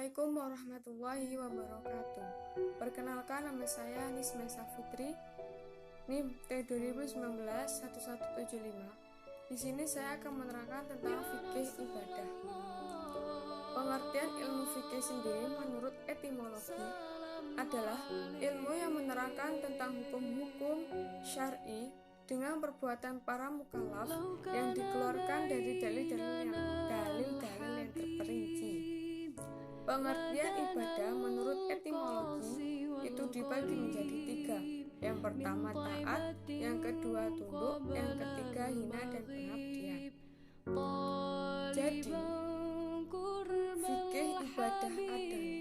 Assalamualaikum warahmatullahi wabarakatuh. Perkenalkan, nama saya Nisma Safitri, NIM T2019-1175. Di sini saya akan menerangkan tentang fikih ibadah. Pengertian ilmu fikih sendiri menurut etimologi adalah ilmu yang menerangkan tentang hukum-hukum syar'i dengan perbuatan para mukallaf yang dikeluarkan dari dalil-dalil yang terperinci. Pengertian ibadah menurut etimologi itu dibagi menjadi tiga. Yang pertama taat, yang kedua tunduk, yang ketiga hina dan pengabdian. Jadi, fikih ibadah adalah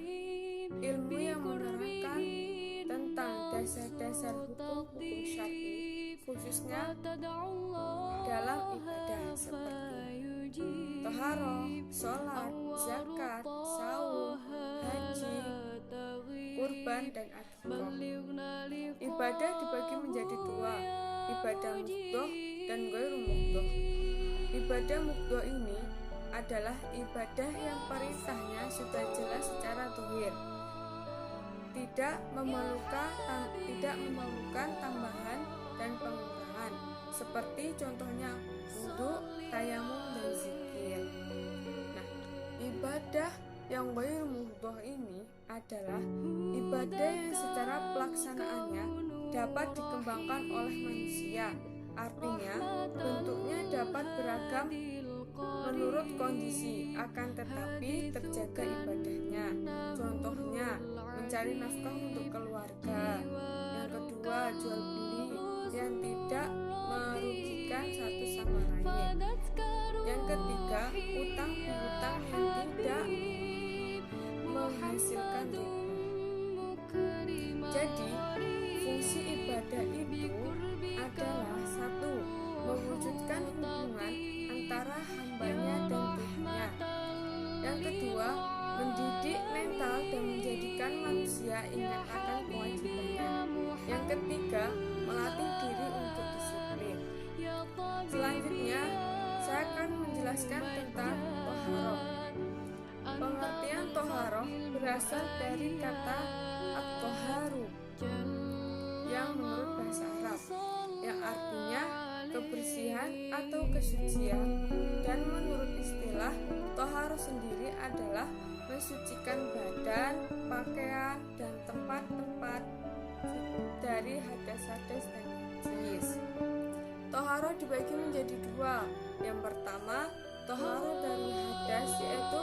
ilmu yang menerangkan tentang dasar-dasar hukum-hukum syar'i, khususnya dalam ibadah seperti taharah, sholat, zakat, saum, haji, kurban, dan akikah. Ibadah dibagi menjadi dua, ibadah muqdhah dan ghairu muqdhah. Ibadah muqdhah ini adalah ibadah yang perintahnya sudah jelas secara zahir, tidak memerlukan tambahan dan pengurangan, seperti contohnya wudhu, tayamum, dan zikir. Nah, ibadah yang ghairu muqdhah ini adalah ibadah yang secara pelaksanaannya dapat dikembangkan oleh manusia. Artinya, bentuknya dapat beragam menurut kondisi, akan tetapi terjaga ibadahnya. Contohnya, mencari nafkah untuk keluarga. Yang kedua, jual beli yang tidak merugikan satu sama lain. Yang ketiga, utang piutang yang tidak menghasilkan riba. Jadi, fungsi ibadah itu adalah satu, mewujudkan hubungan antara hambanya dan Tuhannya. Yang kedua, mendidik mental dan menjadikan manusia ingat akan kewajibannya. Yang ketiga, melatih diri untuk disiplin. Selanjutnya, saya akan menjelaskan tentang toharoh. Pengertian toharoh berasal dari kata at-toharu yang menurut bahasa Arab, yang artinya kebersihan atau kesucian, dan menurut istilah toharoh sendiri adalah mensucikan badan, pakaian, dan tempat-tempat dari hadas-hadas dan najis. Toharoh dibagi menjadi dua. Yang pertama, toharoh dari hadas, yaitu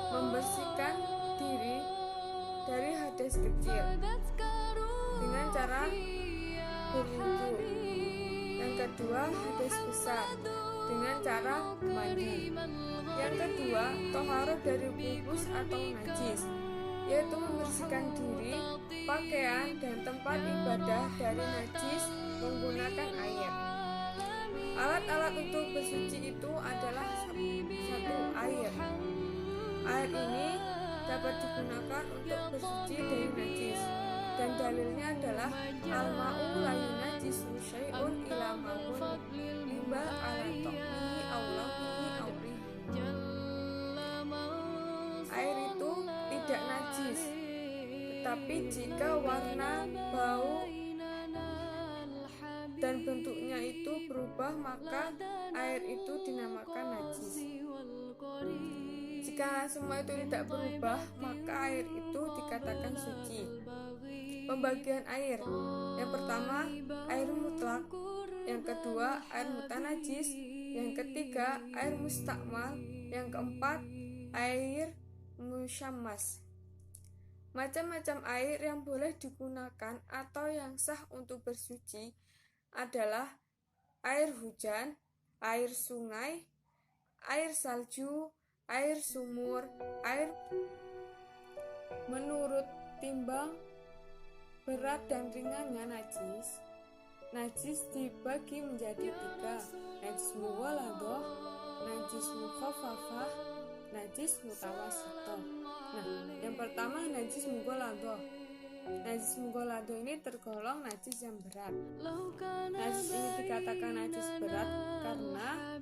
membersihkan diri dari hadas kecil dengan cara berwudu. Yang kedua, hadas besar dengan cara mandi. Yang kedua, toharoh dari bungkus atau najis, yaitu membersihkan diri, pakaian, dan tempat ibadah dari najis menggunakan air. Alat-alat untuk bersuci itu adalah satu, air. Air ini dapat digunakan untuk bersuci dari najis, dan dalilnya adalah al-ma'u la yunajisu syai'un ila ma'un limba ala ta'mihi awlamihi awrihi. Air itu tidak najis, tetapi jika warna, bau, dan bentuknya itu berubah, maka air itu dinamakan najis. Jika semua itu tidak berubah, maka air itu dikatakan suci. Pembagian air: yang pertama, air mutlak. Yang kedua, air mutanajis. Yang ketiga, air mustakmal. Yang keempat, air musyammas. Macam-macam air yang boleh digunakan atau yang sah untuk bersuci adalah air hujan, air sungai, air salju, air sumur, air. Menurut timbang berat dan ringannya najis dibagi menjadi tiga: najis mughaladah, najis mukhaffafah, najis mutawassithah. Nah, yang pertama, najis mughaladah. Najis mughaladah ini tergolong najis yang berat. Najis ini dikatakan najis berat karena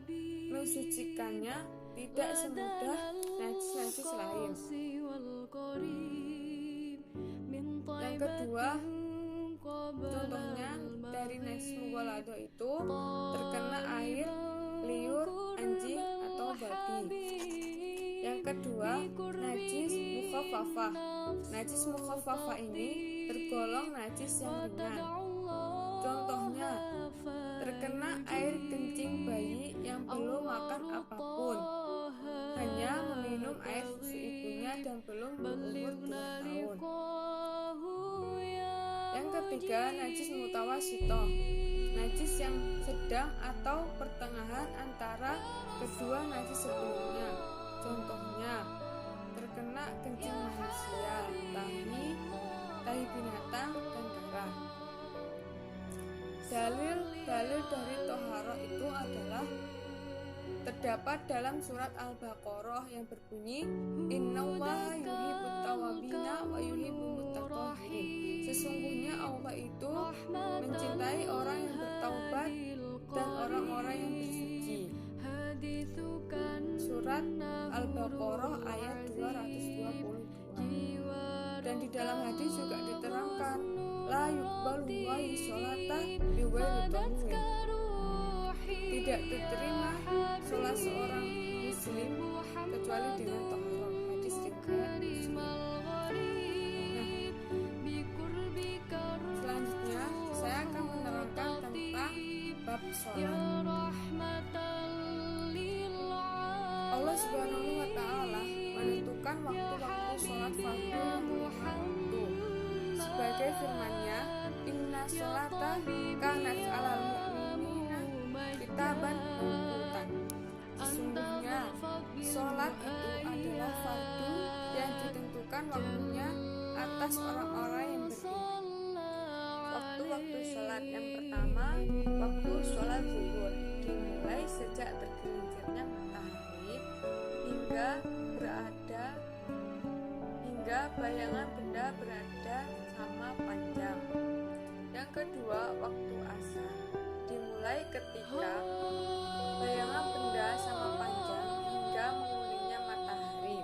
mensucikannya tidak semudah najis-najis lain. Yang kedua, contohnya dari najis mughalladhah itu terkena air, liur, anjing atau babi. Yang kedua, najis mukhaffafah. Najis mukhaffafah ini tergolong najis yang ringan. Contohnya, terkena air kencing bayi yang belum makan apapun, hanya meminum air susu ibunya dan belum berumur 2 tahun. Yang ketiga, najis mutawasithah. Najis yang sedang atau pertengahan antara kedua najis sebelumnya. Contohnya, terkena kencing manusia, tahi binatang, dan darah. Dalil dari toharoh itu adalah terdapat dalam surat Al-Baqarah yang berbunyi, Innallaha yuhibbut tawwabina wa yuhibbul mutatahhirin. Sesungguhnya Allah itu mencintai orang yang bertaubat dan orang-orang yang bersuci. Surat Al-Baqarah ayat 222. Dan di dalam hadis juga diterangkan, la yuqbalu wahi sholata biwayri tahwin. Tidak diterima sholat seorang muslim kecuali dengan taharah. Hadis riwayat Muslim. Selanjutnya saya akan menerangkan tentang bab sholat. Allah Subhanahu wa Ta'ala menentukan waktu-waktu sholat fardu yang waktu. Sebagai firman-Nya, Inna sholata kanat 'alal mu'minina kitaban mawqutan. Sesungguhnya sholat itu adalah fardu yang ditentukan waktunya atas orang-orang yang beriman. Waktu-waktu sholat yang pertama, waktu sholat zuhur, dimulai sejak tergelincirnya matahari hingga bayangan benda berada sama panjang. Yang kedua, waktu asar, dimulai ketika bayangan benda sama panjang hingga menguningnya matahari.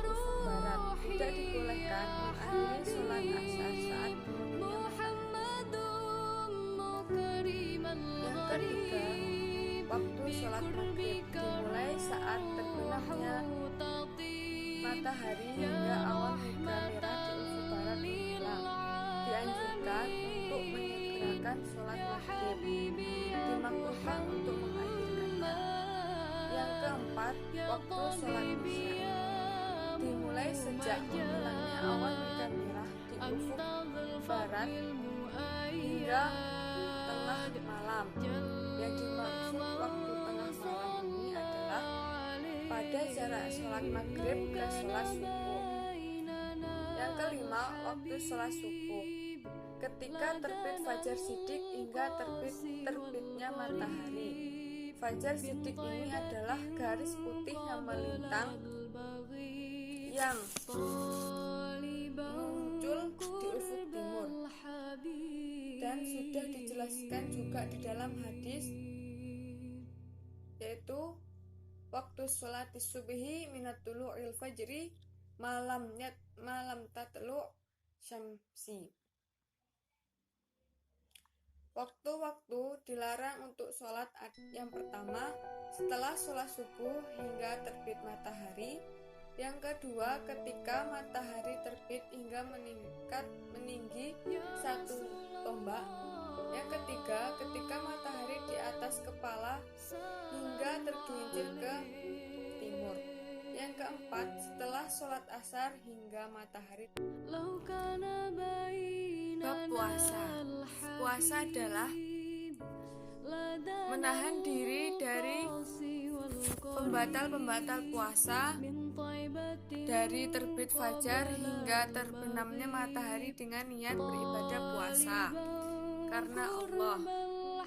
Ufuk barat, tidak dibolehkan mengakhiri sholat asar saat menguningnya matahari. Yang ketiga, waktu sholat maghrib, dimulai saat terbenamnya matahari hingga awan muka merah di ufuk barat hilang. Dianjurkan untuk menyegerakan sholat maghrib, dimakruhkan untuk mengakhirkannya. Yang keempat, waktu sholat isya, dimulai sejak menghilangnya awan muka merah di ufuk barat hingga tengah malam. Yang dimaksud waktu tengah malam ini adalah pada jarak sholat maghrib ke sholat subuh. Yang kelima, waktu sholat subuh, ketika terbit fajar shidik hingga terbitnya matahari. Fajar shidik ini adalah garis putih yang melintang yang muncul di ufuk timur, dan sudah dijelaskan juga di dalam hadis, yaitu waktu sholat subuhi minat tulu'il fajri malam tatlu' syamsi. Waktu-waktu dilarang untuk sholat yang pertama, setelah sholat subuh hingga terbit matahari. Yang kedua, ketika matahari terbit hingga meninggi 1 tombak. Yang ketiga, ketika matahari di atas kepala hingga tergelincir ke timur. Yang keempat, setelah sholat asar hingga matahari. Bab puasa. Puasa adalah menahan diri dari pembatal-pembatal puasa, dari terbit fajar hingga terbenamnya matahari dengan niat beribadah puasa karena Allah.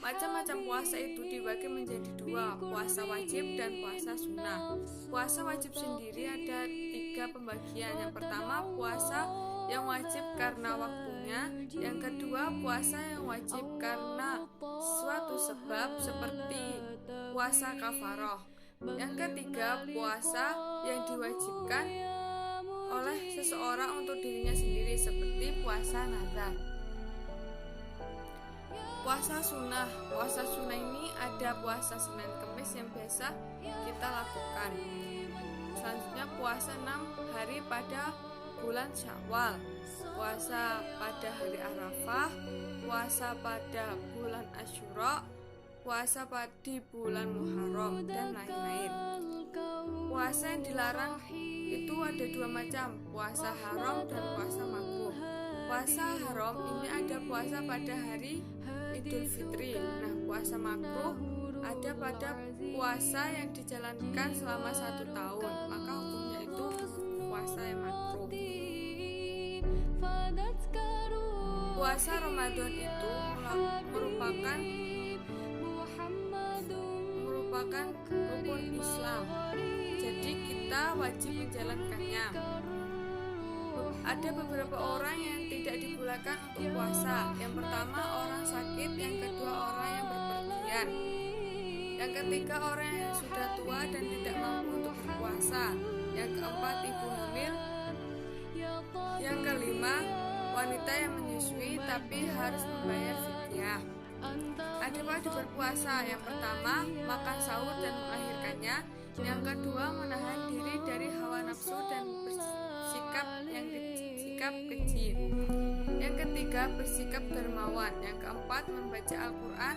Macam-macam puasa itu dibagi menjadi 2, puasa wajib dan puasa sunnah. Puasa wajib sendiri ada 3 pembagian. Yang pertama, puasa yang wajib karena waktunya. Yang kedua, puasa yang wajib karena suatu sebab seperti puasa kafaroh. Yang ketiga, puasa yang diwajibkan oleh seseorang untuk dirinya sendiri, seperti puasa nazar. Puasa sunnah. Puasa sunnah ini ada puasa Senin Kemis yang biasa kita lakukan. Selanjutnya puasa 6 hari pada bulan Syawal, puasa pada hari Arafah, puasa pada bulan Asyura, puasa pada bulan Muharram, dan lain-lain. Puasa yang dilarang itu ada 2 macam, puasa haram dan puasa makruh. Puasa haram ini ada puasa pada hari Idul Fitri. Nah, puasa makruh ada pada puasa yang dijalankan selama 1 tahun, maka hukumnya itu puasa yang makruh. Puasa Ramadan itu merupakan rukun Islam, jadi kita wajib menjalankannya. Ada beberapa orang yang tidak dibolehkan untuk puasa. Yang pertama orang sakit, yang kedua orang yang berpergian, yang ketiga orang yang sudah tua dan tidak mampu untuk berpuasa, yang keempat ibu hamil, yang kelima wanita yang menyusui tapi harus membayar fidyah. Ada wajib berpuasa. Yang pertama makan sahur dan mengakhirkannya, yang kedua menahan diri dari hawa nafsu dan bersikap keji, yang ketiga bersikap dermawan, yang keempat membaca Al-Quran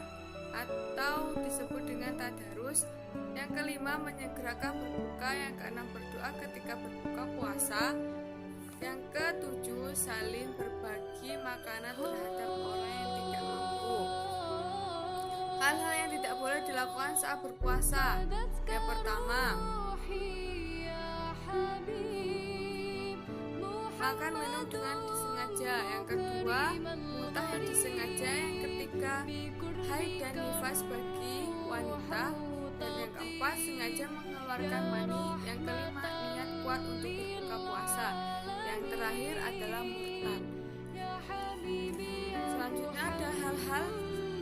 atau disebut dengan tadarus, yang kelima menyegerakan berbuka, yang keenam berdoa ketika berbuka puasa, yang ketujuh saling berbagi makanan terhadap orang yang tidak mampu. Hal-hal yang tidak boleh dilakukan saat berpuasa. Yang pertama, makan minum dengan disengaja. Yang kedua, muntah yang disengaja. Yang ketiga, haid dan nifas bagi wanita. Dan yang keempat, sengaja mengeluarkan mani. Yang kelima, niat kuat untuk berbuka puasa. Yang terakhir adalah murtad. Selanjutnya ada hal-hal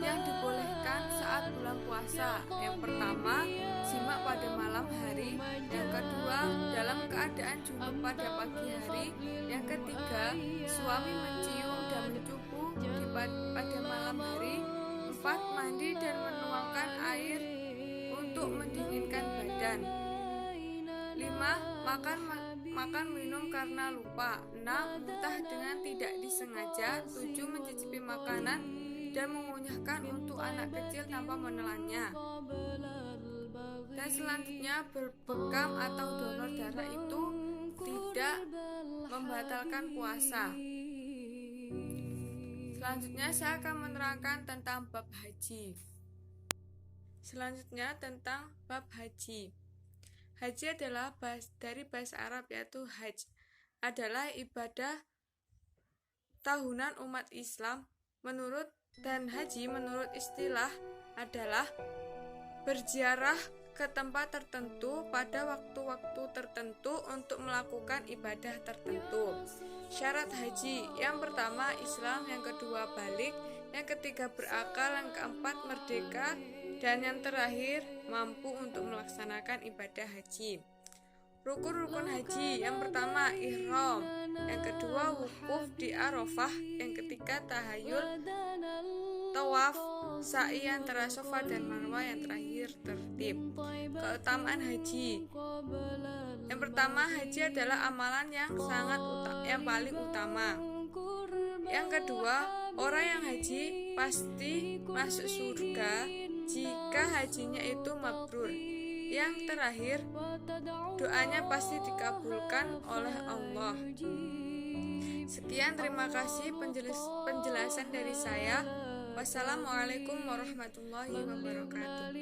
yang dibolehkan saat bulan puasa. Yang pertama, simak pada malam hari. Yang kedua, dalam keadaan junub pada pagi hari. Yang ketiga, suami mencium dan mencupu pada malam hari. 4, mandi dan menuangkan air untuk mendinginkan badan. 5, makan minum karena lupa. 6, muntah dengan tidak disengaja. 7, mencicipi makanan dan mengunyahkan untuk anak kecil tanpa menelannya. Dan selanjutnya, berbekam atau donor darah itu tidak membatalkan puasa. Selanjutnya saya akan menerangkan tentang bab haji. Selanjutnya tentang bab haji. Haji adalah dari bahasa Arab, yaitu hajj, adalah ibadah tahunan umat Islam. Dan haji menurut istilah adalah berziarah ke tempat tertentu pada waktu-waktu tertentu untuk melakukan ibadah tertentu. Syarat haji: yang pertama Islam, yang kedua balik, yang ketiga berakal, yang keempat merdeka, dan yang terakhir mampu untuk melaksanakan ibadah haji. Rukun-rukun haji: yang pertama ihram, yang kedua wukuf di Arafah, yang ketiga tahayul, tawaf, sa'i antara Safa dan Marwah, yang terakhir tertib. Keutamaan haji: yang pertama, haji adalah amalan yang paling utama. Yang kedua, orang yang haji pasti masuk surga jika hajinya itu mabrur. Yang terakhir, doanya pasti dikabulkan oleh Allah. Sekian, terima kasih penjelasan dari saya. Wassalamualaikum warahmatullahi wabarakatuh.